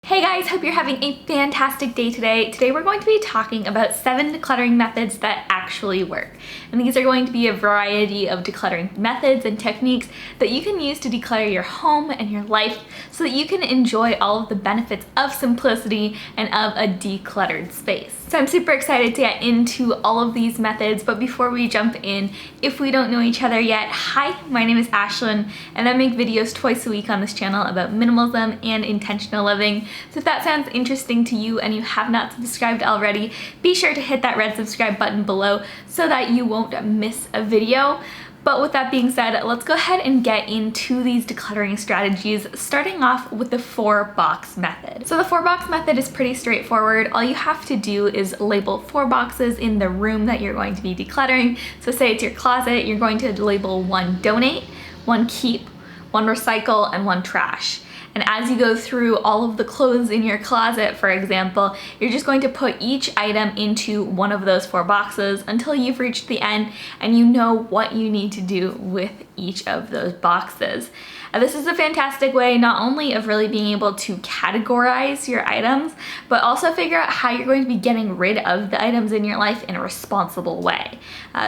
Hey guys, hope you're having a fantastic day today. Today we're going to be talking about 7 decluttering methods that actually work. And these are going to be a variety of decluttering methods and techniques that you can use to declutter your home and your life so that you can enjoy all of the benefits of simplicity and of a decluttered space. So I'm super excited to get into all of these methods, but before we jump in, if we don't know each other yet, hi, my name is Ashlyn, and I make videos twice a week on this channel about minimalism and intentional living. So if that sounds interesting to you and you have not subscribed already, be sure to hit that red subscribe button below so that you won't miss a video. But with that being said, let's go ahead and get into these decluttering strategies, starting off with the 4-box method. So the 4-box method is pretty straightforward. All you have to do is label 4 boxes in the room that you're going to be decluttering. So say it's your closet, you're going to label 1 donate, 1 keep, 1 recycle, and 1 trash. And as you go through all of the clothes in your closet, for example, you're just going to put each item into one of those 4 boxes until you've reached the end and you know what you need to do with each of those boxes. This is a fantastic way not only of really being able to categorize your items, but also figure out how you're going to be getting rid of the items in your life in a responsible way.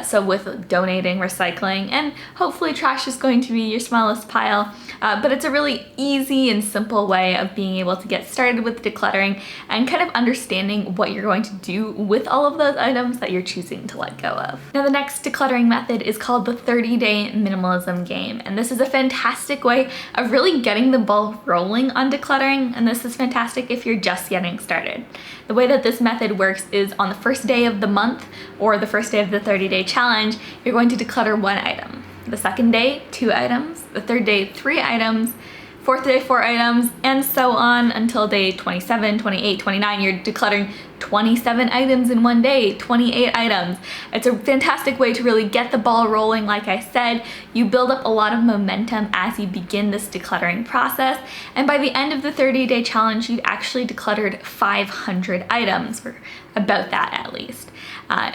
So with donating, recycling, and hopefully trash is going to be your smallest pile, but it's a really easy and simple way of being able to get started with decluttering and kind of understanding what you're going to do with all of those items that you're choosing to let go of. Now the next decluttering method is called the 30-day minimalism game, and this is a fantastic way of really getting the ball rolling on decluttering, and this is fantastic if you're just getting started. The way that this method works is on the first day of the month or the first day of the 30-day challenge, you're going to declutter 1 item. The second day, 2 items. The third day, 3 items. Fourth day, 4 items, and so on until day 27, 28, 29. You're decluttering 27 items in one day, 28 items. It's a fantastic way to really get the ball rolling. Like I said, you build up a lot of momentum as you begin this decluttering process, and by the end of the 30-day challenge, you've actually decluttered 500 items, or about that at least.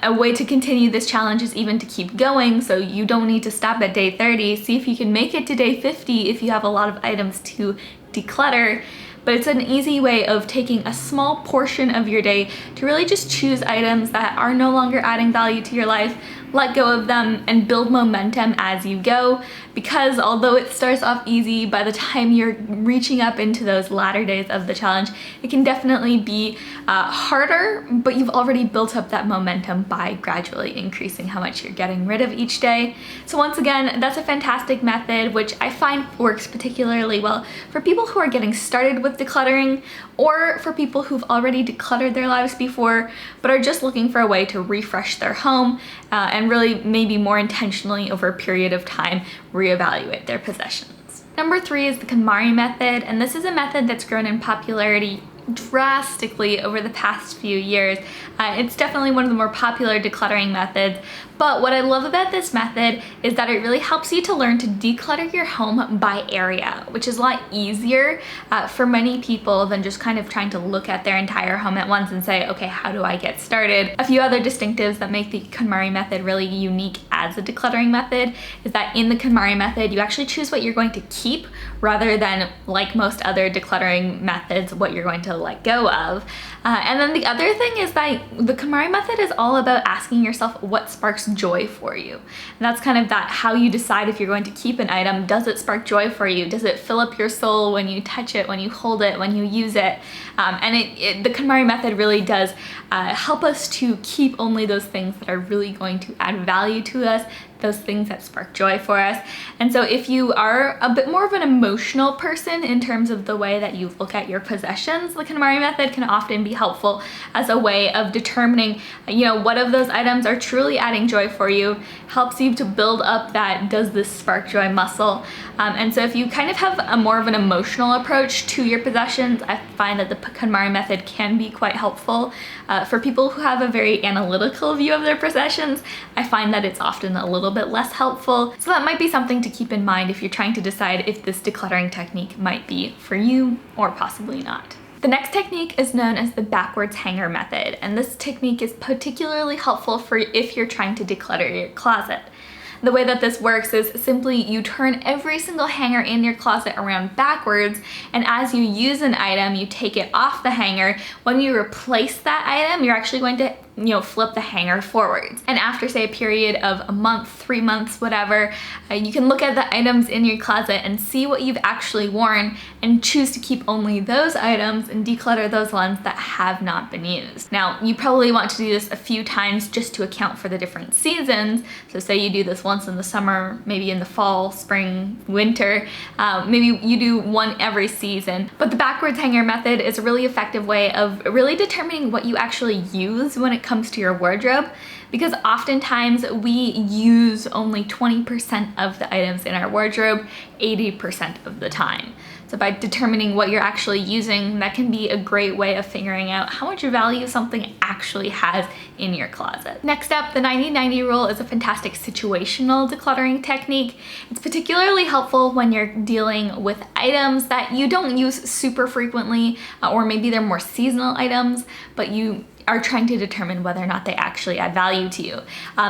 A way to continue this challenge is even to keep going, so you don't need to stop at day 30. See if you can make it to day 50 if you have a lot of items to declutter. But it's an easy way of taking a small portion of your day to really just choose items that are no longer adding value to your life, let go of them, and build momentum as you go. Because although it starts off easy, by the time you're reaching up into those latter days of the challenge, it can definitely be harder, but you've already built up that momentum by gradually increasing how much you're getting rid of each day. So once again, that's a fantastic method, which I find works particularly well for people who are getting started with decluttering, or for people who've already decluttered their lives before, but are just looking for a way to refresh their home and really maybe more intentionally over a period of time reevaluate their possessions. Number 3 is the Kumari Method, and this is a method that's grown in popularity drastically over the past few years. It's definitely one of the more popular decluttering methods, but what I love about this method is that it really helps you to learn to declutter your home by area, which is a lot easier for many people than just kind of trying to look at their entire home at once and say, okay, how do I get started? A few other distinctives that make the Konmari Method really unique as a decluttering method is that in the Konmari Method, you actually choose what you're going to keep rather than, like most other decluttering methods, what you're going to let go of. And then the other thing is that the Kumari Method is all about asking yourself what sparks joy for you. And that's kind of that how you decide if you're going to keep an item. Does it spark joy for you? Does it fill up your soul when you touch it, when you hold it, when you use it? And the Kumari Method really does help us to keep only those things that are really going to add value to us, those things that spark joy for us. And so if you are a bit more of an emotional person in terms of the way that you look at your possessions, the Konmari Method can often be helpful as a way of determining, what of those items are truly adding joy for you, helps you to build up that does this spark joy muscle. And so if you kind of have a more of an emotional approach to your possessions, I find that the Konmari Method can be quite helpful. For people who have a very analytical view of their possessions, I find that it's often a little bit less helpful. So that might be something to keep in mind if you're trying to decide if this decluttering technique might be for you or possibly not. The next technique is known as the backwards hanger method, and this technique is particularly helpful for if you're trying to declutter your closet. The way that this works is simply you turn every single hanger in your closet around backwards, and as you use an item, you take it off the hanger. When you replace that item, you're actually going to flip the hanger forwards. And after, say, a period of a month, 3 months, whatever, you can look at the items in your closet and see what you've actually worn and choose to keep only those items and declutter those ones that have not been used. Now, you probably want to do this a few times just to account for the different seasons. So say you do this once in the summer, maybe in the fall, spring, winter, maybe you do one every season. But the backwards hanger method is a really effective way of really determining what you actually use when it comes to your wardrobe, because oftentimes we use only 20% of the items in our wardrobe 80% of the time. So by determining what you're actually using, that can be a great way of figuring out how much value something actually has in your closet. Next up, the 90-90 rule is a fantastic situational decluttering technique. It's particularly helpful when you're dealing with items that you don't use super frequently, or maybe they're more seasonal items, but you are trying to determine whether or not they actually add value to you.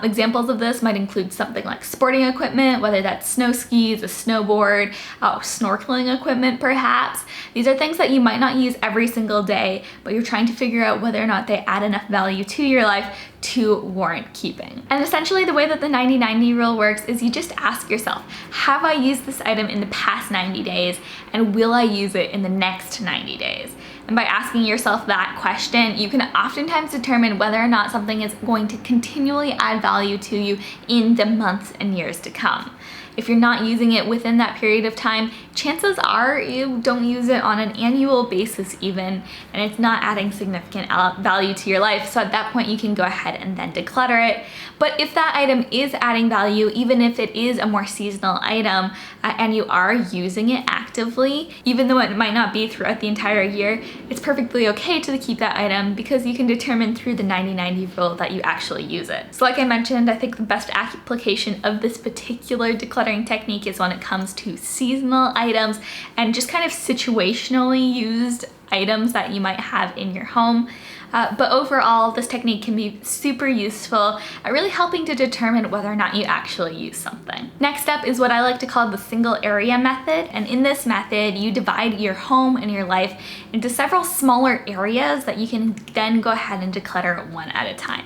Examples of this might include something like sporting equipment, whether that's snow skis, a snowboard, snorkeling equipment perhaps. These are things that you might not use every single day, but you're trying to figure out whether or not they add enough value to your life to warrant keeping. And essentially the way that the 90-90 rule works is you just ask yourself, have I used this item in the past 90 days, and will I use it in the next 90 days? And by asking yourself that question, you can oftentimes determine whether or not something is going to continually add value to you in the months and years to come. If you're not using it within that period of time, chances are you don't use it on an annual basis even, and it's not adding significant value to your life. So at that point, you can go ahead and then declutter it. But if that item is adding value, even if it is a more seasonal item, and you are using it actively, even though it might not be throughout the entire year, it's perfectly okay to keep that item because you can determine through the 90-90 rule that you actually use it. So like I mentioned, I think the best application of this particular decluttering technique is when it comes to seasonal items and just kind of situationally used items that you might have in your home. But overall, this technique can be super useful at really helping to determine whether or not you actually use something. Next up is what I like to call the single area method. And in this method, you divide your home and your life into several smaller areas that you can then go ahead and declutter one at a time.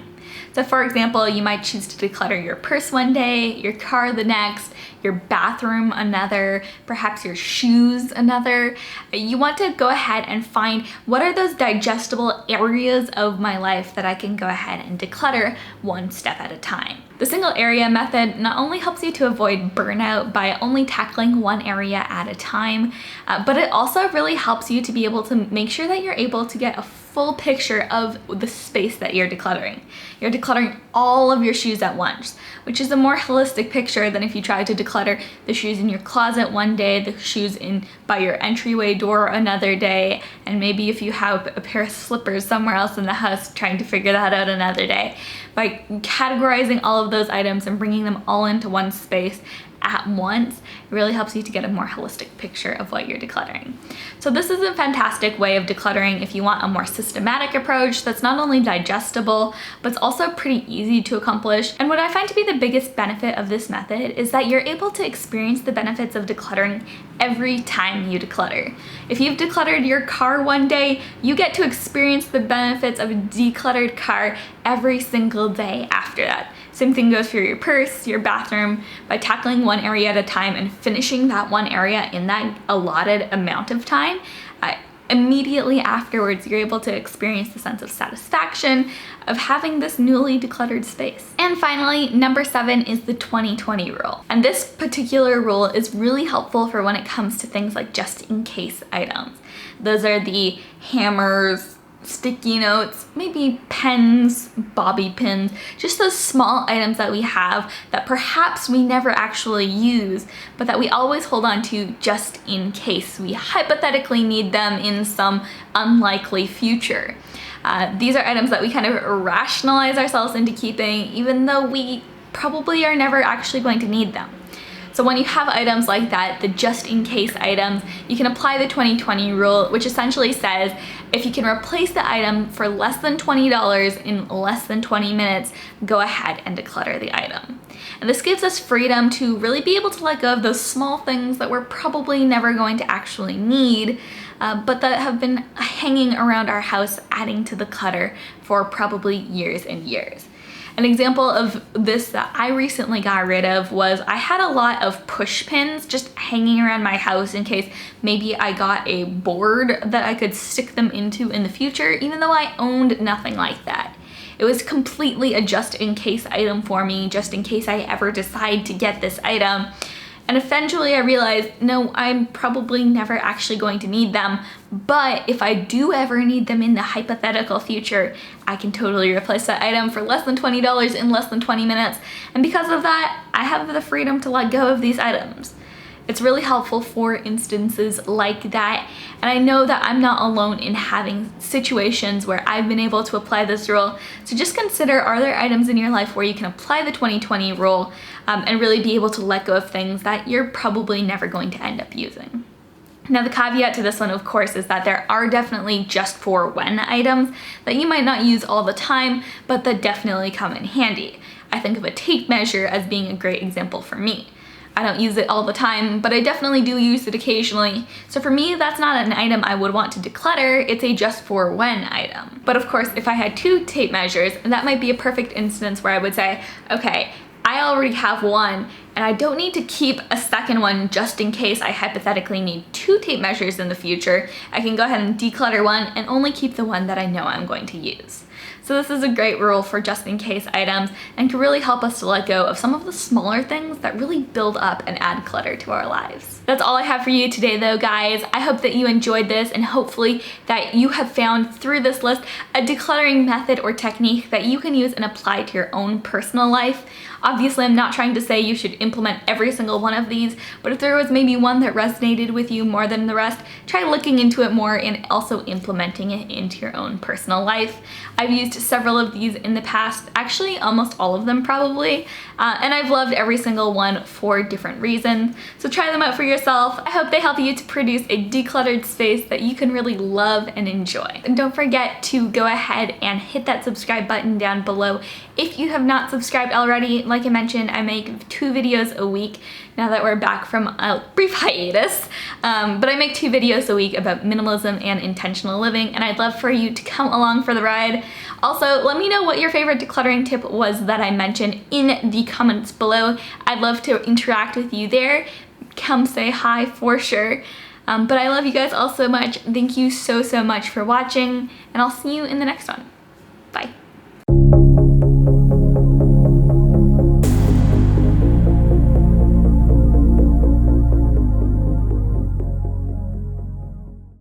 So for example, you might choose to declutter your purse one day, your car the next, your bathroom another, perhaps your shoes another. You want to go ahead and find what are those digestible areas of my life that I can go ahead and declutter one step at a time. The single area method not only helps you to avoid burnout by only tackling one area at a time, but it also really helps you to be able to make sure that you're able to get a full picture of the space that you're decluttering. You're decluttering all of your shoes at once, which is a more holistic picture than if you try to declutter the shoes in your closet one day, the shoes in by your entryway door another day, and maybe if you have a pair of slippers somewhere else in the house, trying to figure that out another day. By categorizing all of those items and bringing them all into one space at once, it really helps you to get a more holistic picture of what you're decluttering. So this is a fantastic way of decluttering if you want a more systematic approach that's not only digestible, but it's also pretty easy to accomplish. And what I find to be the biggest benefit of this method is that you're able to experience the benefits of decluttering every time you declutter. If you've decluttered your car one day, you get to experience the benefits of a decluttered car every single day after that. Same thing goes for your purse, your bathroom. By tackling one area at a time and finishing that one area in that allotted amount of time, immediately afterwards, you're able to experience the sense of satisfaction of having this newly decluttered space. And finally, number 7 is the 20-20 rule. And this particular rule is really helpful for when it comes to things like just-in-case items. Those are the hammers, sticky notes, maybe pens, bobby pins, just those small items that we have that perhaps we never actually use, but that we always hold on to just in case we hypothetically need them in some unlikely future. These are items that we kind of rationalize ourselves into keeping, even though we probably are never actually going to need them. So So when you have items like that, the just in case items, you can apply the 20-20 rule, which essentially says if you can replace the item for less than $20 in less than 20 minutes, go ahead and declutter the item. And this gives us freedom to really be able to let go of those small things that we're probably never going to actually need, but that have been hanging around our house, adding to the clutter for probably years and years. An example of this that I recently got rid of was I had a lot of push pins just hanging around my house in case maybe I got a board that I could stick them into in the future, even though I owned nothing like that. It was completely a just in case item for me, just in case I ever decide to get this item. And eventually I realized, no, I'm probably never actually going to need them, but if I do ever need them in the hypothetical future, I can totally replace that item for less than $20 in less than 20 minutes. And because of that, I have the freedom to let go of these items. It's really helpful for instances like that, and I know that I'm not alone in having situations where I've been able to apply this rule. So just consider, are there items in your life where you can apply the 20-20 rule and really be able to let go of things that you're probably never going to end up using. Now the caveat to this one, of course, is that there are definitely just for when items that you might not use all the time, but that definitely come in handy. I think of a tape measure as being a great example for me. I don't use it all the time, but I definitely do use it occasionally. So for me, that's not an item I would want to declutter, it's a just for when item. But of course, if I had two tape measures, that might be a perfect instance where I would say, okay, I already have one, and I don't need to keep a second one just in case I hypothetically need two tape measures in the future. I can go ahead and declutter one and only keep the one that I know I'm going to use. So this is a great rule for just in case items and can really help us to let go of some of the smaller things that really build up and add clutter to our lives. That's all I have for you today though, guys. I hope that you enjoyed this and hopefully that you have found through this list a decluttering method or technique that you can use and apply to your own personal life. Obviously, I'm not trying to say you should implement every single one of these, but if there was maybe one that resonated with you more than the rest, try looking into it more and also implementing it into your own personal life. I've used several of these in the past, actually almost all of them probably, and I've loved every single one for different reasons. So try them out for yourself. I hope they help you to produce a decluttered space that you can really love and enjoy. And don't forget to go ahead and hit that subscribe button down below if you have not subscribed already. Like I mentioned, I make 2 videos a week now that we're back from a brief hiatus, but I make 2 videos a week about minimalism and intentional living, and I'd love for you to come along for the ride. Also, let me know what your favorite decluttering tip was that I mentioned in the comments below. I'd love to interact with you there. Come say hi for sure. But I love you guys all so much. Thank you so much for watching, and I'll see you in the next one.